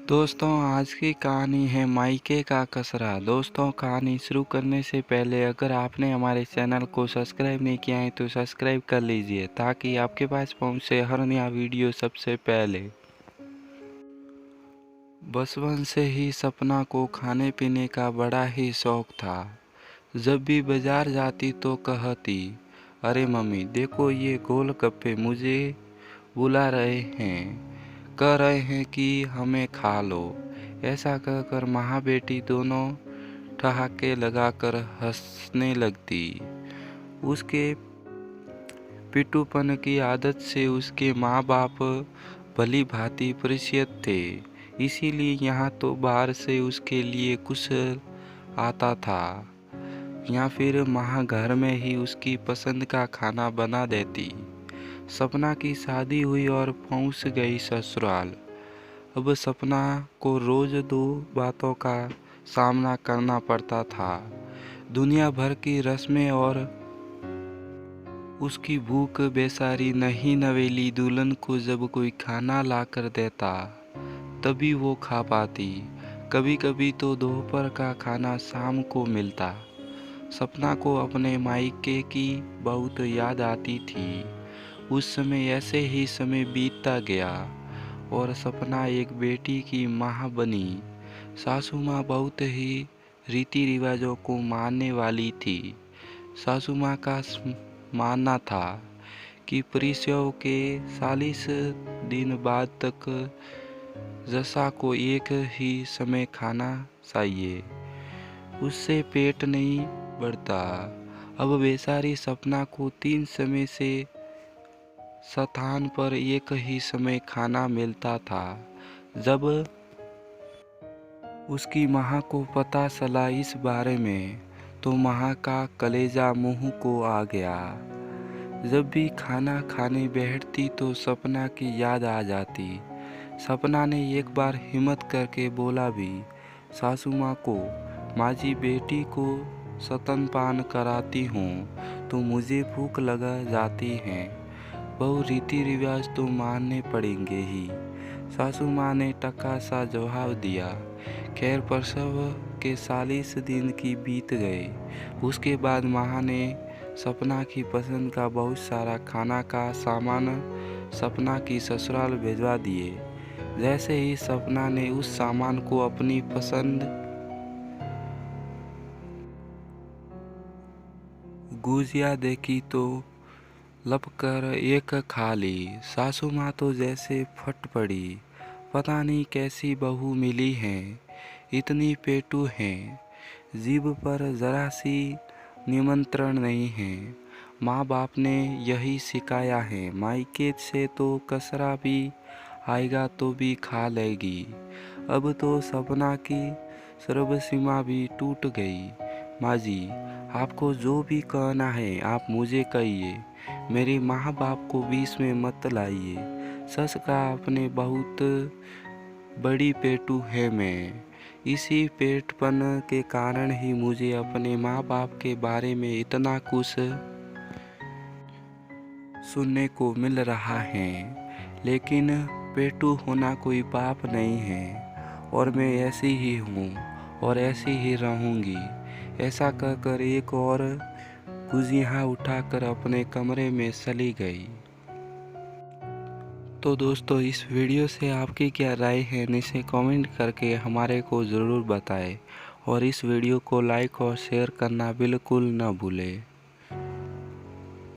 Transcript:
दोस्तों आज की कहानी है मायके का कसरा। दोस्तों कहानी शुरू करने से पहले अगर आपने हमारे चैनल को सब्सक्राइब नहीं किया है तो सब्सक्राइब कर लीजिए ताकि आपके पास पहुंचे हर नया वीडियो सबसे पहले। बचपन से ही सपना को खाने पीने का बड़ा ही शौक था। जब भी बाजार जाती तो कहती, अरे मम्मी देखो ये गोलगप्पे मुझे बुला रहे हैं, कह रहे हैं कि हमें खा लो। ऐसा कहकर माँ बेटी दोनों ठहाके लगाकर हंसने लगती। उसके पिट्ठूपन की आदत से उसके माँ बाप भली भांति परिचित थे, इसीलिए यहाँ तो बाहर से उसके लिए कुछ आता था या फिर माँ घर में ही उसकी पसंद का खाना बना देती। सपना की शादी हुई और पहुंच गई ससुराल। अब सपना को रोज दो बातों का सामना करना पड़ता था, दुनिया भर की रस्में और उसकी भूख। बेचारी नई नवेली दुल्हन को जब कोई खाना ला कर देता तभी वो खा पाती। कभी कभी तो दोपहर का खाना शाम को मिलता। सपना को अपने मायके की बहुत याद आती थी। उस समय ऐसे ही समय बीतता गया और सपना एक बेटी की माँ बनी। सासू माँ बहुत ही रीति रिवाजों को मानने वाली थी। सासू माँ का मानना था कि परिचय के 40 दिन बाद तक जसा को एक ही समय खाना चाहिए, उससे पेट नहीं बढ़ता। अब बेचारी सपना को 3 समय से स्थान पर एक ही समय खाना मिलता था। जब उसकी माँ को पता चला इस बारे में तो माँ का कलेजा मुंह को आ गया। जब भी खाना खाने बैठती तो सपना की याद आ जाती। सपना ने एक बार हिम्मत करके बोला भी सासू माँ को, माँ जी बेटी को स्तनपान कराती हूँ तो मुझे भूख लगा जाती है, बहु रीति रिवाज तो मानने पड़ेंगे ही। सासू माँ ने टका सा जवाब दिया। खैर प्रसव के 40 दिन की बीत गए। उसके बाद माँ ने सपना की पसंद का बहुत सारा खाना का सामान सपना की ससुराल भिजवा दिए। जैसे ही सपना ने उस सामान को अपनी पसंद गुजिया देखी तो लपकर एक खा ली। सासू माँ तो जैसे फट पड़ी, पता नहीं कैसी बहू मिली है, इतनी पेटू है, जीभ पर जरा सी निमंत्रण नहीं है। माँ बाप ने यही सिखाया है, मायके से तो कसरा भी आएगा तो भी खा लेगी। अब तो सपना की सर्वसीमा भी टूट गई। माँ जी आपको जो भी कहना है आप मुझे कहिए, मेरे माँ बाप को बीच में मत लाइए। सच का अपने बहुत बड़ी पेटू है मैं। इसी पेटपन के कारण ही मुझे अपने माँ बाप के बारे में इतना कुछ सुनने को मिल रहा है। लेकिन पेटू होना कोई पाप नहीं है और मैं ऐसी ही हूँ और ऐसी ही रहूँगी। ऐसा कहकर एक और गुजिया उठाकर अपने कमरे में चली गई। तो दोस्तों इस वीडियो से आपकी क्या राय है नीचे कमेंट करके हमारे को ज़रूर बताएं और इस वीडियो को लाइक और शेयर करना बिल्कुल न भूलें।